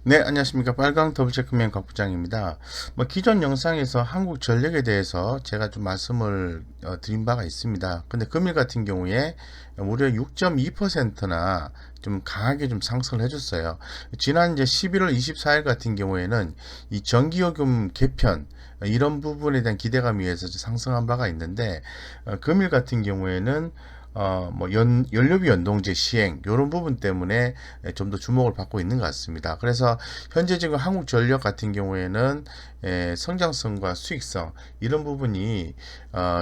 네, 안녕하십니까. 빨강 더블체크맨 곽 부장입니다. 기존 영상에서 한국전력에 대해서 제가 좀 말씀을 드린 바가 있습니다. 근데 금일 같은 경우에 무려 6.2%나 좀 강하게 좀 상승을 해줬어요. 지난 이제 11월 24일 같은 경우에는 이 전기요금 개편, 이런 부분에 대한 기대감에 의해서 상승한 바가 있는데, 금일 같은 경우에는 연료비 연동제 시행 이런 부분 때문에 좀 더 주목을 받고 있는 것 같습니다. 그래서 현재 지금 한국전력 같은 경우에는 성장성과 수익성 이런 부분이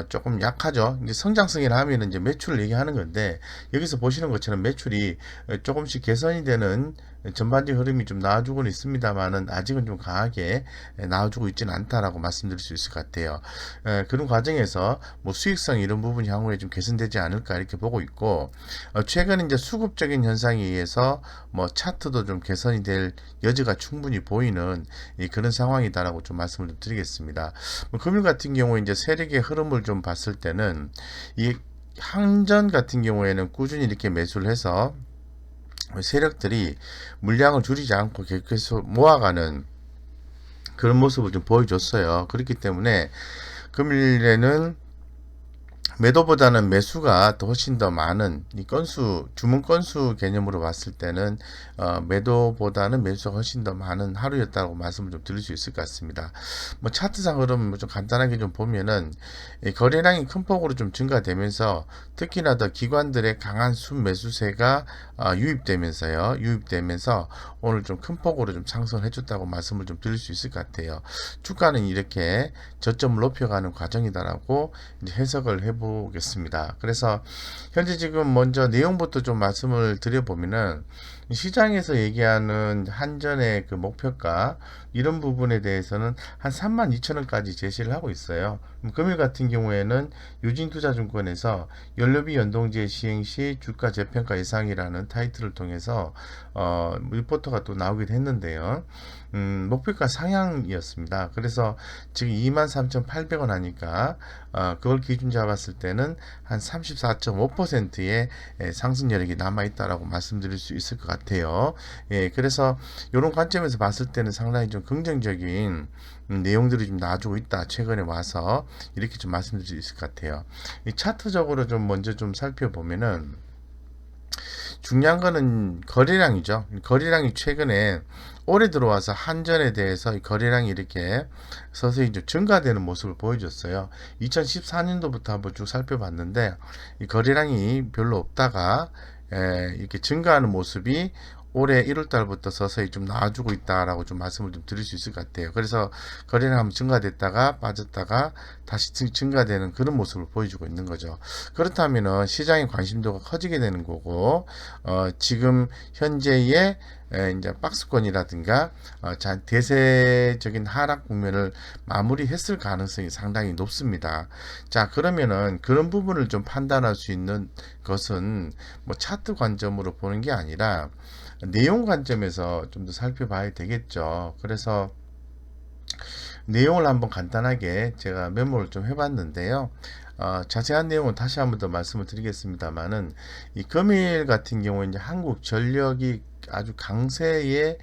조금 약하죠. 이제 성장성이라 하면 이제 매출을 얘기하는 건데, 여기서 보시는 것처럼 매출이 조금씩 개선이 되는 전반적 흐름이 좀 나와주고는 있습니다만은 아직은 좀 강하게 나와주고 있지는 않다라고 말씀드릴 수 있을 것 같아요. 그런 과정에서 수익성 이런 부분이 향후에 좀 개선되지 않을까 이렇게 보고 있고, 최근 이제 수급적인 현상에 의해서 차트도 좀 개선이 될 여지가 충분히 보이는 그런 상황이다라고 좀 말씀을 좀 드리겠습니다. 금일 같은 경우에 이제 세력의 흐름을 좀 봤을 때는 이 항전 같은 경우에는 꾸준히 이렇게 매수를 해서 세력들이 물량을 줄이지 않고 계속해서 모아가는 그런 모습을 좀 보여줬어요. 그렇기 때문에 금일에는 매도보다는 매수가 더 훨씬 더 많은 이 건수, 주문 건수 개념으로 봤을 때는 매도보다는 매수가 훨씬 더 많은 하루였다고 말씀을 좀 드릴 수 있을 것 같습니다. 차트상 흐름 좀 간단하게 좀 보면은 이 거래량이 큰 폭으로 좀 증가되면서 특히나 더 기관들의 강한 순매수세가 유입되면서 오늘 좀 큰 폭으로 좀 상승을 해줬다고 말씀을 좀 드릴 수 있을 것 같아요. 주가는 이렇게 저점을 높여가는 과정이다라고 이제 해석을 해보겠습니다. 그래서 현재 지금 먼저 내용부터 좀 말씀을 드려보면은, 시장에서 얘기하는 한전의 그 목표가 이런 부분에 대해서는 한 32,000원까지 제시를 하고 있어요. 금일 같은 경우에는 유진투자증권에서 연료비 연동제 시행 시 주가 재평가 예상이라는 타이틀을 통해서 리포터가 또 나오기도 했는데요. 목표가 상향이었습니다. 그래서 지금 23,800원 하니까 그걸 기준 잡았을 때는 한 34.5%의 상승 여력이 남아있다라고 말씀드릴 수 있을 것 같아요. 예, 그래서 이런 관점에서 봤을 때는 상당히 좀 긍정적인 내용들이 좀 나와주고 있다. 최근에 와서 이렇게 좀 말씀드릴 수 있을 것 같아요. 이 차트적으로 좀 먼저 좀 살펴보면은, 중요한 거는 거래량이죠. 거래량이 최근에 올해 들어와서 한전에 대해서 이 거래량이 이렇게 서서히 좀 증가되는 모습을 보여줬어요. 2014년도부터 한번 쭉 살펴봤는데 이 거래량이 별로 없다가 이렇게 증가하는 모습이 올해 1월 달부터 서서히 좀 나아주고 있다라고 좀 말씀을 좀 드릴 수 있을 것 같아요. 그래서 거래량 한번 증가됐다가 빠졌다가 다시 증가되는 그런 모습을 보여주고 있는 거죠. 그렇다면은 시장의 관심도가 커지게 되는 거고, 지금 현재의 이제 박스권이라든가 대세적인 하락 국면을 마무리했을 가능성이 상당히 높습니다. 자, 그러면은 그런 부분을 좀 판단할 수 있는 것은 차트 관점으로 보는 게 아니라 내용 관점에서 좀 더 살펴봐야 되겠죠. 그래서 내용을 한번 간단하게 제가 메모를 좀 해봤는데요. 자세한 내용은 다시 한번 더 말씀을 드리겠습니다만은, 이 금일 같은 경우에 이제 한국 전력이 아주 강세의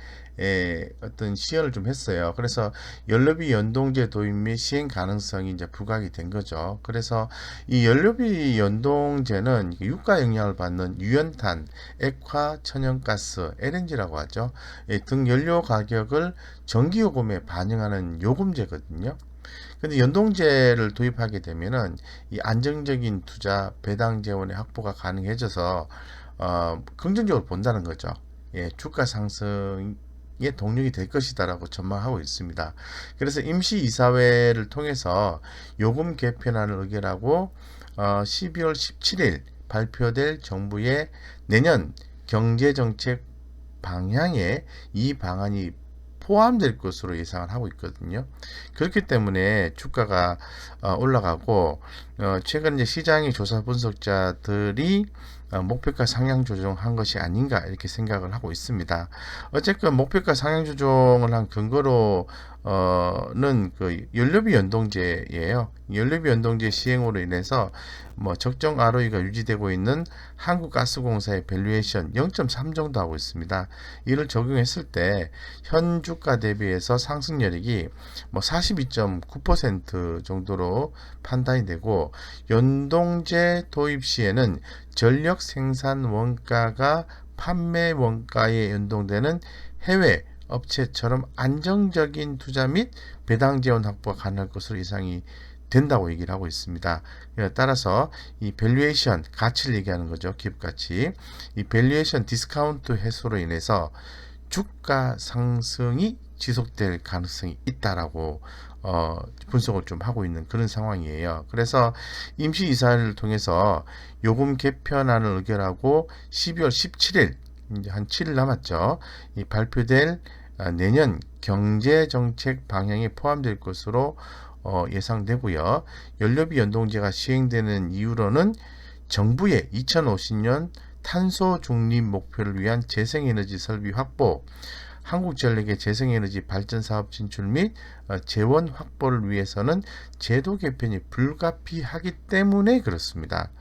어떤 시연을 좀 했어요. 그래서 연료비 연동제 도입 및 시행 가능성이 이제 부각이 된 거죠. 그래서 이 연료비 연동제는 유가 영향을 받는 유연탄, 액화, 천연가스, LNG라고 하죠. 등 연료 가격을 전기요금에 반영하는 요금제거든요. 근데 연동제를 도입하게 되면은 이 안정적인 투자, 배당 재원의 확보가 가능해져서 긍정적으로 본다는 거죠. 예, 주가 상승의 동력이 될 것이다라고 전망하고 있습니다. 그래서 임시이사회를 통해서 요금 개편안을 의결하고 12월 17일 발표될 정부의 내년 경제정책 방향에 이 방안이 포함될 것으로 예상을 하고 있거든요. 그렇기 때문에 주가가 올라가고, 최근 이제 시장의 조사 분석자들이 목표가 상향 조정한 것이 아닌가 이렇게 생각을 하고 있습니다. 어쨌든 목표가 상향 조정을 한 근거로 는 그 연료비 연동제예요. 연료비 연동제 시행으로 인해서 뭐 적정 ROE가 유지되고 있는 한국가스공사의 밸류에이션 0.3 정도 하고 있습니다. 이를 적용했을 때 현 주가 대비해서 상승률이 뭐 42.9% 정도로 판단이 되고, 연동제 도입 시에는 전력 생산 원가가 판매 원가에 연동되는 해외 업체처럼 안정적인 투자 및 배당 지원 확보가 가능할 것으로 예상이 된다고 얘기를 하고 있습니다. 따라서 이 밸류에이션 가치를 얘기하는 거죠. 기업 가치. 이 밸류에이션 디스카운트 해소로 인해서 주가 상승이 지속될 가능성이 있다라고 분석을 좀 하고 있는 그런 상황이에요. 그래서 임시이사를 통해서 요금 개편안을 의결하고 12월 17일, 이제 한 7일 남았죠. 이 발표될 내년 경제정책 방향에 포함될 것으로 예상되고요. 연료비 연동제가 시행되는 이유로는 정부의 2050년 탄소 중립 목표를 위한 재생에너지 설비 확보, 한국전력의 재생에너지 발전 사업 진출 및 재원 확보를 위해서는 제도 개편이 불가피하기 때문에 그렇습니다.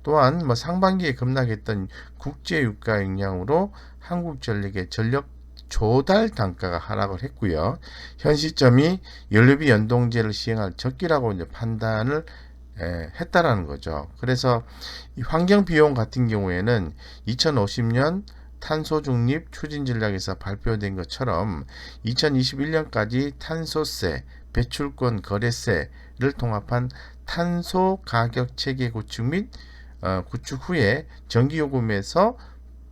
또한 뭐 상반기에 급락했던 국제 유가 영향으로 한국전력의 전력 조달 단가가 하락을 했고요. 현 시점이 연료비 연동제를 시행할 적기라고 이제 판단을 했다라는 거죠. 그래서 이 환경 비용 같은 경우에는 2050년 탄소 중립 추진 전략에서 발표된 것처럼 2021년까지 탄소세, 배출권 거래세를 통합한 탄소 가격 체계 구축 및 구축 후에 전기요금에서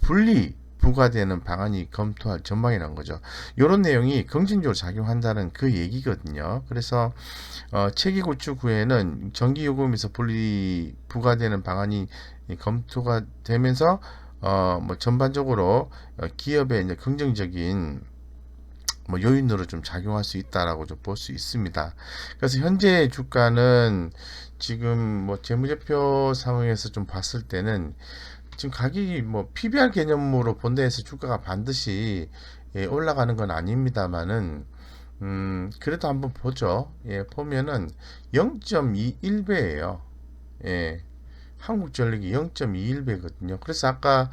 분리 부과되는 방안이 검토할 전망이라는 거죠. 이런 내용이 긍정적으로 작용한다는 그 얘기거든요. 그래서 체계 구축 후에는 전기요금에서 분리 부과되는 방안이 검토가 되면서 뭐 전반적으로 기업의 이제 긍정적인 뭐 요인으로 좀 작용할 수 있다라고 좀 볼 수 있습니다. 그래서 현재 주가는 지금 뭐 재무제표 상황에서 좀 봤을 때는 지금 가격이 뭐 PBR 개념으로 본다 해서 주가가 반드시 올라가는 건 아닙니다만은 그래도 한번 보죠. 보면은 0.21배예요. 한국전력이 0.21배거든요. 그래서 아까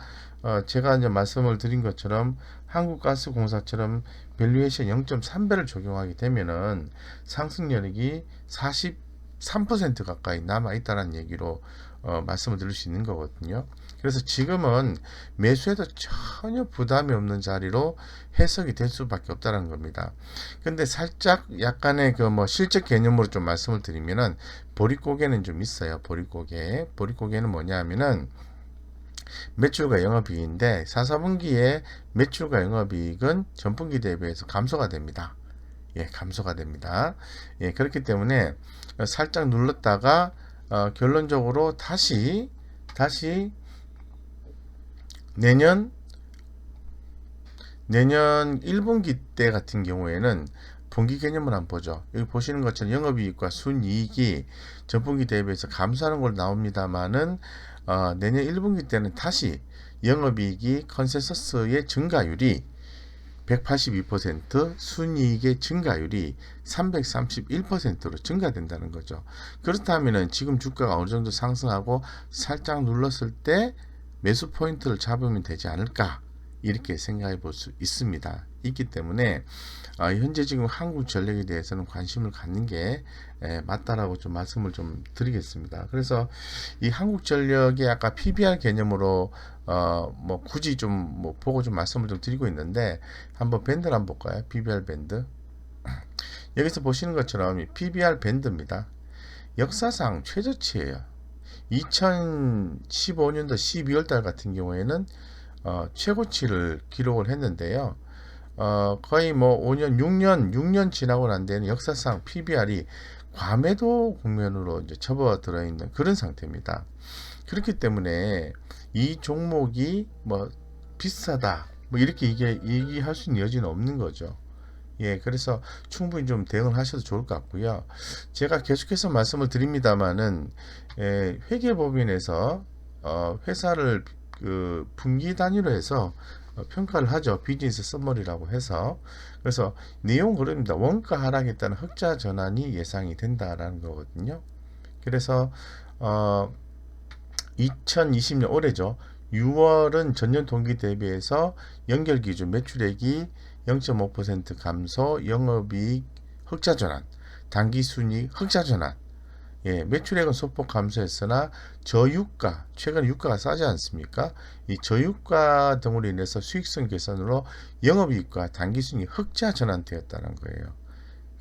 제가 이제 말씀을 드린 것처럼 한국가스공사처럼 밸류에이션 0.3배를 적용하게 되면은 상승률이 43% 가까이 남아 있다는 얘기로 말씀을 드릴 수 있는 거거든요. 그래서 지금은 매수해도 전혀 부담이 없는 자리로 해석이 될 수밖에 없다는 겁니다. 근데 살짝 약간의 그 뭐 실적 개념으로 좀 말씀을 드리면은 보릿고개는 좀 있어요. 보릿고개는 뭐냐 하면은 매출과 영업이익인데 4, 4분기에 매출과 영업이익은 전분기 대비해서 감소가 됩니다. 감소가 됩니다. 그렇기 때문에 살짝 눌렀다가 결론적으로 다시 내년 1분기 때 같은 경우에는 분기 개념을 한번 보죠. 여기 보시는 것처럼 영업이익과 순이익이 전분기 대비해서 감소하는 걸로 나옵니다만은 내년 1분기 때는 다시 영업이익이 컨센서스의 증가율이 182%, 순이익의 증가율이 331%로 증가된다는 거죠. 그렇다면 지금 주가가 어느 정도 상승하고 살짝 눌렀을 때 매수 포인트를 잡으면 되지 않을까, 이렇게 생각해 볼 수 있습니다. 있기 때문에 현재 지금 한국전력에 대해서는 관심을 갖는 게 맞다라고 좀 말씀을 좀 드리겠습니다. 그래서 이 한국전력의 아까 PBR 개념으로 뭐 굳이 좀 뭐 보고 좀 말씀을 좀 드리고 있는데, 한번 밴드를 한번 볼까요? PBR 밴드. 여기서 보시는 것처럼 PBR 밴드입니다. 역사상 최저치예요. 2015년도 12월 달 같은 경우에는 최고치를 기록을 했는데요. 거의 뭐 5년, 6년 지나고 난 데는 역사상 PBR이 과매도 국면으로 이제 접어들어 있는 그런 상태입니다. 그렇기 때문에 이 종목이 뭐 비싸다, 뭐 이렇게 얘기할 수 있는 여지는 없는 거죠. 그래서 충분히 좀 대응을 하셔도 좋을 것 같고요. 제가 계속해서 말씀을 드립니다만은 회계법인에서 회사를 그 분기 단위로 해서 평가를 하죠. 비즈니스 서머리라고 해서. 그래서 내용 그럽니다. 원가 하락에 따른 흑자 전환이 예상이 된다라는 거거든요. 그래서 2020년 올해죠. 6월은 전년 동기 대비해서 연결 기준 매출액이 0.5% 감소, 영업이익 흑자 전환, 당기 순이익 흑자 전환. 예, 매출액은 소폭 감소했으나 저유가, 최근 유가가 싸지 않습니까? 이 저유가 등으로 인해서 수익성 개선으로 영업이익과 당기순이익 흑자 전환되었다는 거예요.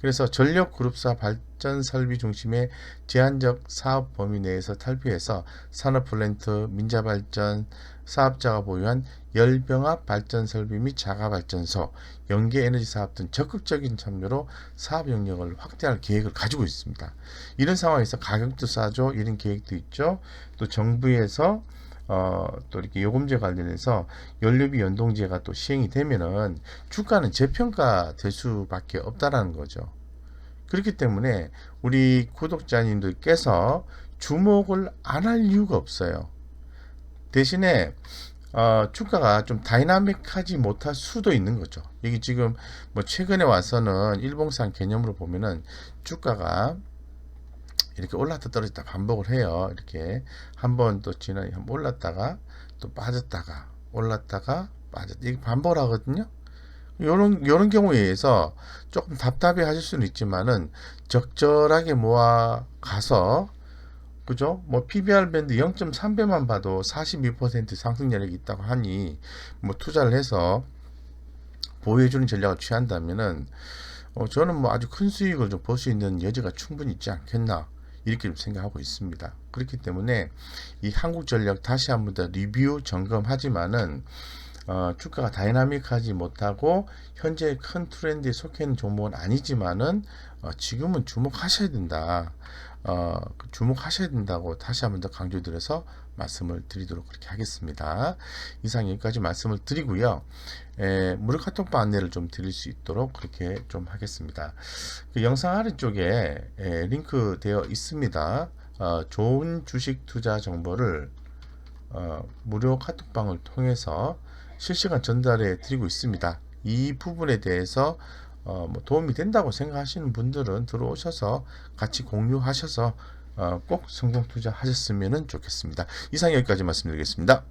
그래서 전력 그룹사 발전 설비 중심의 제한적 사업 범위 내에서 탈피해서 산업 플랜트, 민자 발전 사업자가 보유한 열병합 발전 설비 및 자가 발전소, 연계 에너지 사업 등 적극적인 참여로 사업 영역을 확대할 계획을 가지고 있습니다. 이런 상황에서 가격도 싸죠. 이런 계획도 있죠. 또 정부에서 또 이렇게 요금제 관련해서 연료비 연동제가 또 시행이 되면은 주가는 재평가 될 수밖에 없다라는 거죠. 그렇기 때문에 우리 구독자님들께서 주목을 안 할 이유가 없어요. 대신에 주가가 좀 다이나믹하지 못할 수도 있는 거죠. 여기 지금 뭐 최근에 와서는 일봉상 개념으로 보면은 주가가 이렇게 올랐다 떨어졌다 반복을 해요. 이렇게 한번 또 지난해 한번 올랐다가 또 빠졌다가 올랐다가 빠졌다 이게 반복을 하거든요. 요런 경우에 의해서 조금 답답해 하실 수는 있지만은 적절하게 모아 가서 그죠? 뭐 PBR 밴드 0.3배만 봐도 42% 상승력이 있다고 하니 뭐 투자를 해서 보호해주는 전략을 취한다면은 저는 뭐 아주 큰 수익을 좀 볼 수 있는 여지가 충분히 있지 않겠나 이렇게 좀 생각하고 있습니다. 그렇기 때문에 이 한국전력 다시 한번 더 리뷰 점검하지만은 주가가 다이나믹하지 못하고 현재 큰 트렌드에 속해 있는 종목은 아니지만은 지금은 주목하셔야 된다. 주목하셔야 된다고 다시 한번 더 강조드려서 말씀을 드리도록 그렇게 하겠습니다. 이상 여기까지 말씀을 드리고요. 무료 카톡방 안내를 좀 드릴 수 있도록 그렇게 좀 하겠습니다. 그 영상 아래쪽에 링크 되어 있습니다. 좋은 주식 투자 정보를 무료 카톡방을 통해서 실시간 전달해 드리고 있습니다. 이 부분에 대해서 뭐 도움이 된다고 생각하시는 분들은 들어오셔서 같이 공유하셔서 꼭 성공 투자하셨으면 좋겠습니다. 이상 여기까지 말씀드리겠습니다.